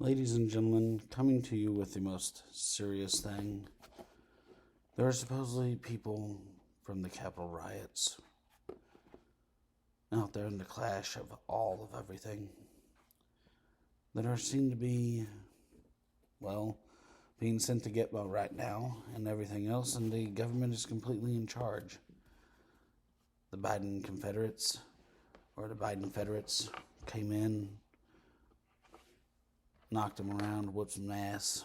Ladies and gentlemen, coming to you with the most serious thing. There are supposedly people from the Capitol riots out there in the clash of all of everything that are seen to be, being sent to get well right now and everything else, and the government is completely in charge. The biden-federates, or the biden-federates, came in, knocked them around, whooped some ass,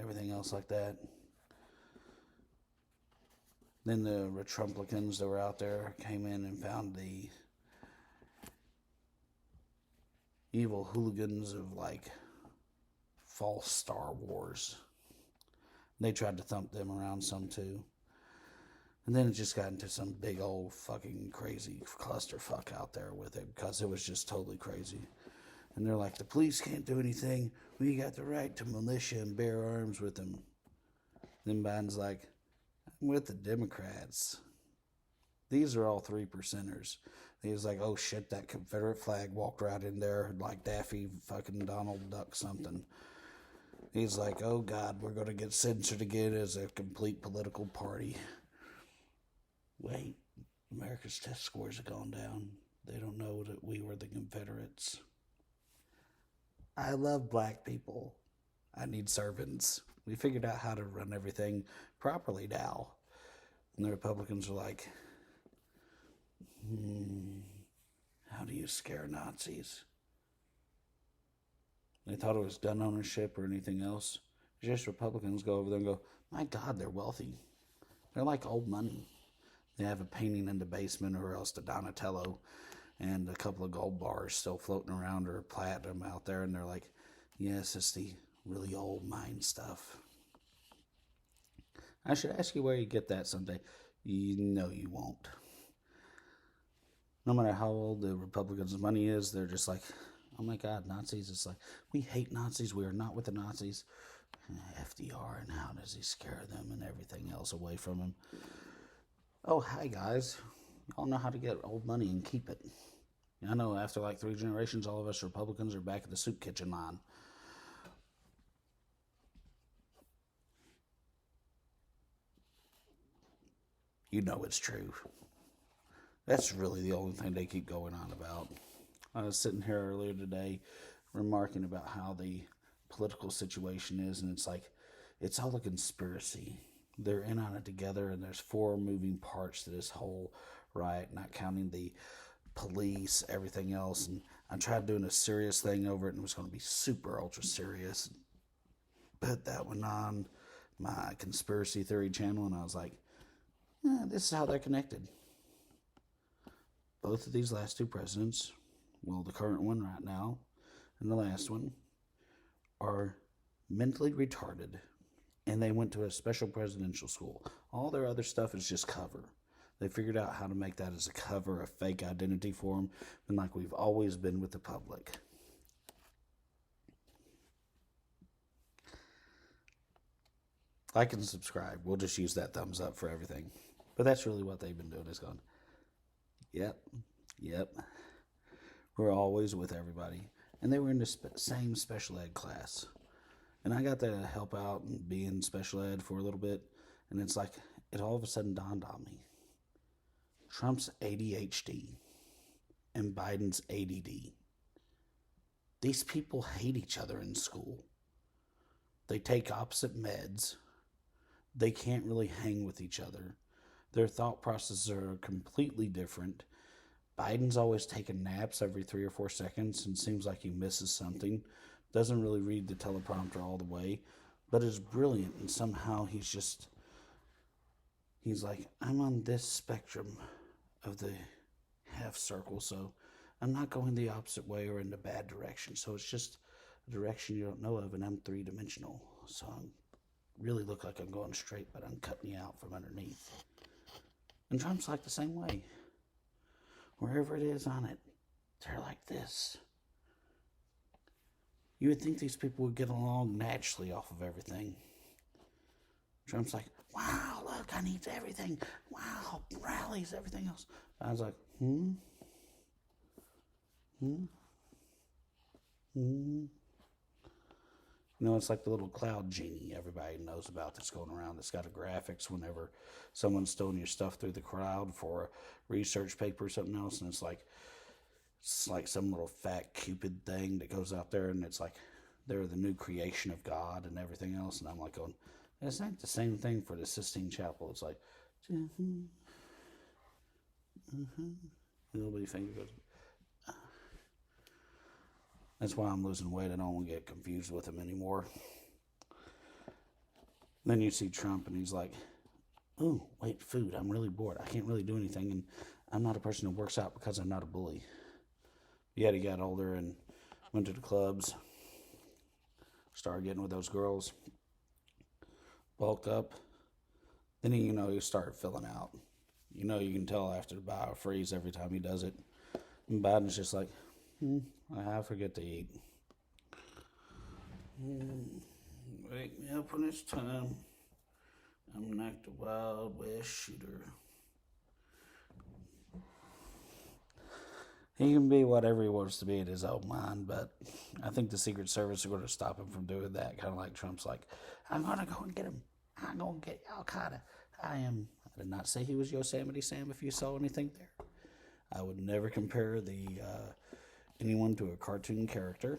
everything else like that. Then the re-trupmlicans that were out there came in and found the evil hooligans of false Star Wars. They tried to thump them around some too. And then it just got into some big old fucking crazy clusterfuck out there with it because it was just totally crazy. And they're like, the police can't do anything. We got the right to militia and bear arms with them. Then Biden's like, I'm with the Democrats. These are all 3%ers. He was like, oh shit, that Confederate flag walked right in there like Daffy fucking Donald Duck something. He's like, oh God, we're going to get censored again as a complete political party. Wait, America's test scores have gone down. They don't know that we were the Confederates. I love black people. I need servants. We figured out how to run everything properly now. And the Republicans are like, how do you scare Nazis? They thought it was gun ownership or anything else. Just Republicans go over there and go, my God, they're wealthy. They're like old money. They have a painting in the basement or else the Donatello and a couple of gold bars still floating around or platinum out there. And they're like, yes, it's the really old mine stuff. I should ask you where you get that someday. No, you won't. No matter how old the Republicans' money is, they're just like, oh my God, Nazis. It's like, we hate Nazis. We are not with the Nazis. FDR, and how does he scare them and everything else away from him? Oh, hi, guys. Y'all know how to get old money and keep it. I know after 3 generations, all of us Republicans are back at the soup kitchen line. You know it's true. That's really the only thing they keep going on about. I was sitting here earlier today remarking about how the political situation is, and it's like, it's all a conspiracy. They're in on it together, and there's 4 moving parts to this whole riot, not counting the police, everything else. And I tried doing a serious thing over it, and it was going to be super ultra serious. Put that one on my conspiracy theory channel, and I was like, this is how they're connected. Both of these last 2 presidents, well, the current one right now and the last one, are mentally retarded, and they went to a special presidential school. All their other stuff is just cover. They figured out how to make that as a cover, a fake identity for them, and like we've always been with the public. Like and subscribe. We'll just use that thumbs up for everything. But that's really what they've been doing, is going, yep. We're always with everybody. And they were in the same special ed class. And I got to help out and be in special ed for a little bit. And it's like, it all of a sudden dawned on me. Trump's ADHD and Biden's ADD. These people hate each other in school. They take opposite meds. They can't really hang with each other. Their thought processes are completely different. Biden's always taking naps every 3 or 4 seconds and seems like he misses something. Doesn't really read the teleprompter all the way, but is brilliant. And somehow he's like, I'm on this spectrum of the half circle, so I'm not going the opposite way or in the bad direction. So it's just a direction you don't know of, and I'm 3-dimensional. So I really look like I'm going straight, but I'm cutting you out from underneath. And Trump's like the same way. Wherever it is on it, they're like this. You would think these people would get along naturally off of everything. Trump's like, wow, look, I need everything. Wow, rallies, everything else. I was like, It's like the little cloud genie everybody knows about that's going around. That's got a graphics whenever someone's storing your stuff through the crowd for a research paper or something else, and it's like some little fat Cupid thing that goes out there, and it's like they're the new creation of God and everything else. And I'm like going, it's not the same thing for the Sistine Chapel. It's like, little finger goes. That's why I'm losing weight. I don't want to get confused with him anymore. Then you see Trump, and he's like, "Oh, wait, food. I'm really bored. I can't really do anything, and I'm not a person who works out because I'm not a bully." Yet he got older and went to the clubs, started getting with those girls, bulked up. Then he started filling out. You can tell after the biofreeze every time he does it. And Biden's just like, I forget to eat. Wake me up when it's time. I'm like the Wild West shooter. He can be whatever he wants to be in his own mind, but I think the Secret Service are going to stop him from doing that. Kind of like Trump's like, I'm going to go and get him. I'm going to get Al-Qaeda. I did not say he was Yosemite Sam if you saw anything there. I would never compare anyone to a cartoon character.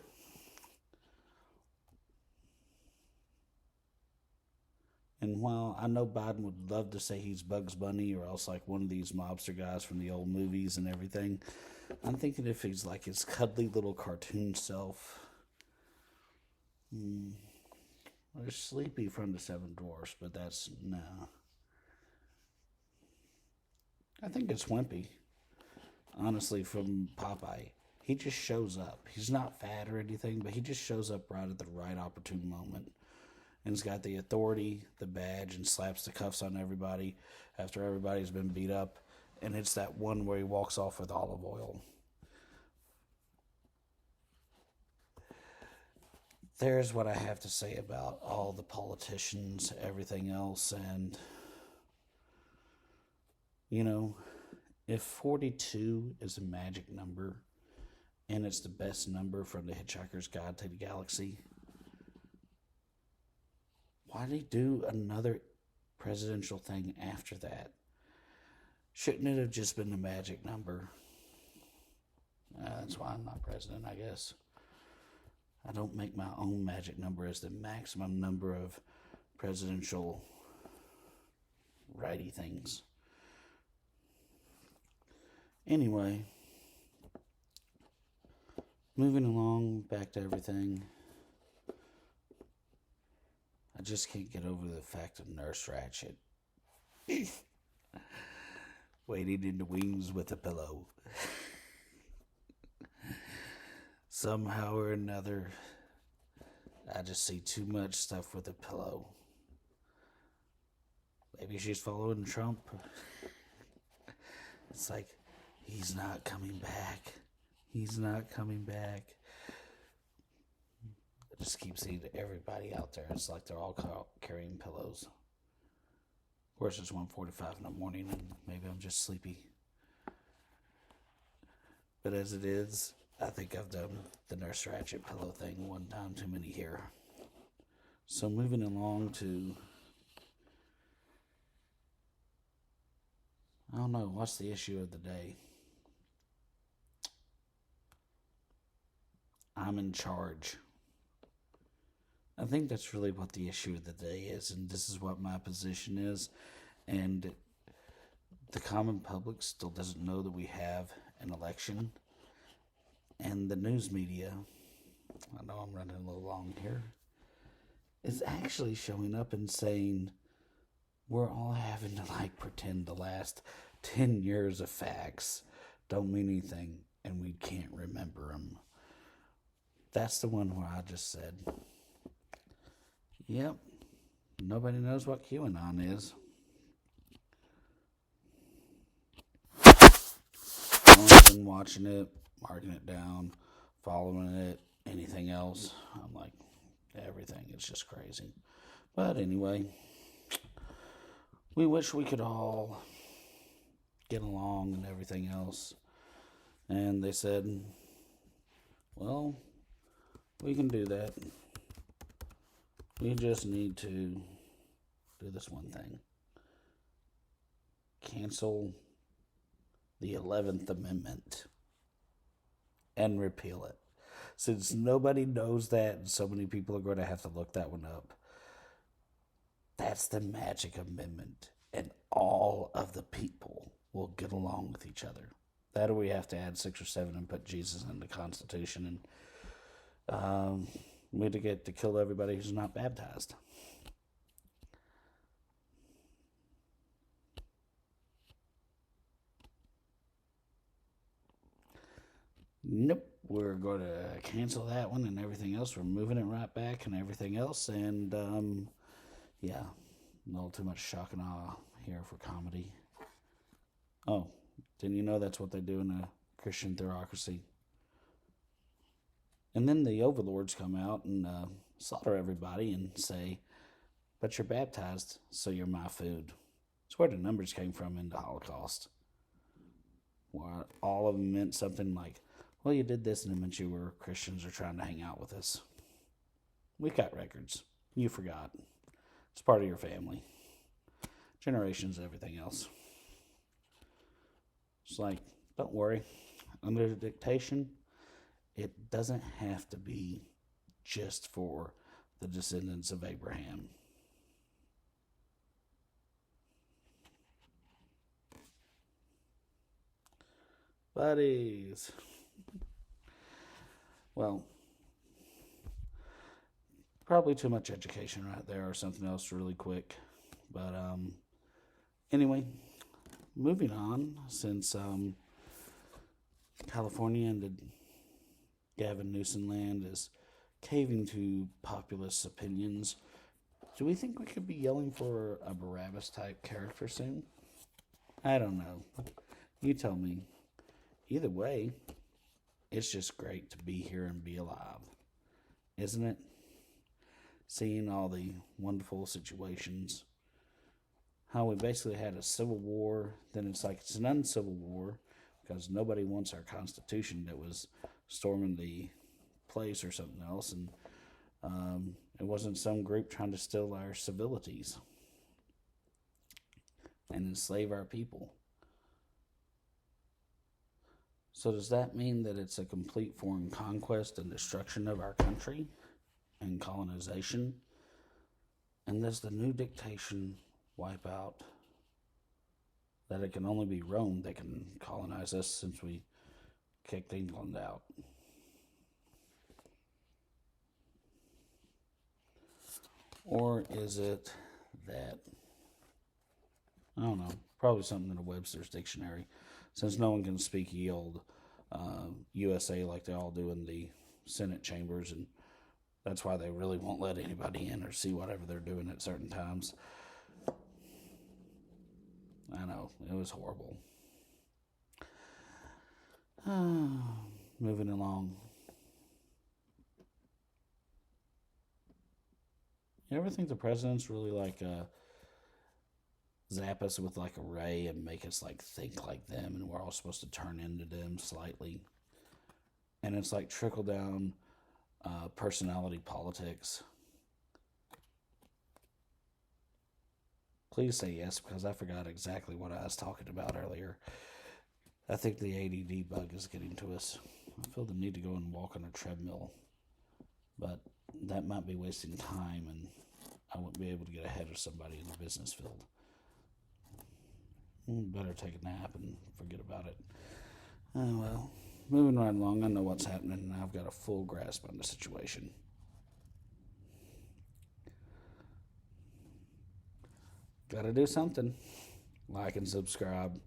And while I know Biden would love to say he's Bugs Bunny or else like one of these mobster guys from the old movies and everything, I'm thinking if he's like his cuddly little cartoon self. There's Sleepy from the Seven Dwarfs, but that's no. I think it's Wimpy. Honestly, from Popeye. He just shows up. He's not fat or anything, but he just shows up right at the right opportune moment. And he's got the authority, the badge, and slaps the cuffs on everybody after everybody's been beat up. And it's that one where he walks off with olive oil. There's what I have to say about all the politicians, everything else, and if 42 is a magic number, and it's the best number from the Hitchhiker's Guide to the Galaxy, why did he do another presidential thing after that? Shouldn't it have just been the magic number? That's why I'm not president, I guess. I don't make my own magic number as the maximum number of presidential righty things. Anyway, moving along, back to everything. I just can't get over the fact of Nurse Ratched waiting in the wings with a pillow. Somehow or another, I just see too much stuff with a pillow. Maybe she's following Trump. It's like, he's not coming back. He's not coming back. I just keep seeing everybody out there. It's like they're all carrying pillows. Of course, it's 1:45 in the morning, and maybe I'm just sleepy. But as it is, I think I've done the Nurse Ratched pillow thing one time too many here. So moving along to, I don't know, what's the issue of the day? I'm in charge. I think that's really what the issue of the day is, and this is what my position is. And the common public still doesn't know that we have an election. And the news media, I know I'm running a little long here, is actually showing up and saying we're all having to pretend the last 10 years of facts don't mean anything and we can't remember them. That's the one where I just said, yep, nobody knows what QAnon is. I've been watching it, marking it down, following it, anything else. I'm like, everything. It's just crazy. But anyway, we wish we could all get along and everything else. And they said, well, we can do that. We just need to do this one thing. Cancel the 11th Amendment and repeal it. Since nobody knows that, and so many people are going to have to look that one up, that's the magic amendment, and all of the people will get along with each other. That, or we have to add 6 or 7 and put Jesus in the Constitution, and we get to kill everybody who's not baptized. Nope, we're going to cancel that one and everything else. We're moving it right back and everything else. And, yeah, a little too much shock and awe here for comedy. Oh, didn't you know that's what they do in a Christian theocracy? And then the overlords come out and slaughter everybody and say, but you're baptized, so you're my food. It's where the numbers came from in the Holocaust. Where all of them meant something like, well, you did this and it meant you were Christians or trying to hang out with us. We've got records. You forgot. It's part of your family. Generations, everything else. It's like, don't worry. Under dictation, it doesn't have to be just for the descendants of Abraham. Buddies. Well, probably too much education right there or something else really quick. But anyway, moving on, since California and the Gavin Newsom land is caving to populist opinions, do we think we could be yelling for a Barabbas type character soon? I don't know. You tell me. Either way, it's just great to be here and be alive, isn't it? Seeing all the wonderful situations. How we basically had a civil war, then it's like it's an uncivil war because nobody wants our Constitution that was storming the place or something else, and it wasn't some group trying to steal our civilities and enslave our people. So does that mean that it's a complete foreign conquest and destruction of our country and colonization? And does the new dictation wipe out that it can only be Rome that can colonize us since we kicked England out? Or is it that, I don't know, probably something in a Webster's dictionary, since no one can speak ye old USA like they all do in the Senate chambers, and that's why they really won't let anybody in or see whatever they're doing at certain times. I know, it was horrible. Moving along. You ever think the president's really like zap us with like a ray and make us like think like them, and we're all supposed to turn into them slightly? And it's like trickle down personality politics. Please say yes, because I forgot exactly what I was talking about earlier. I think the ADD bug is getting to us. I feel the need to go and walk on a treadmill, but that might be wasting time, and I won't be able to get ahead of somebody in the business field. Better take a nap and forget about it. Oh well, moving right along, I know what's happening, and I've got a full grasp on the situation. Gotta do something. Like and subscribe.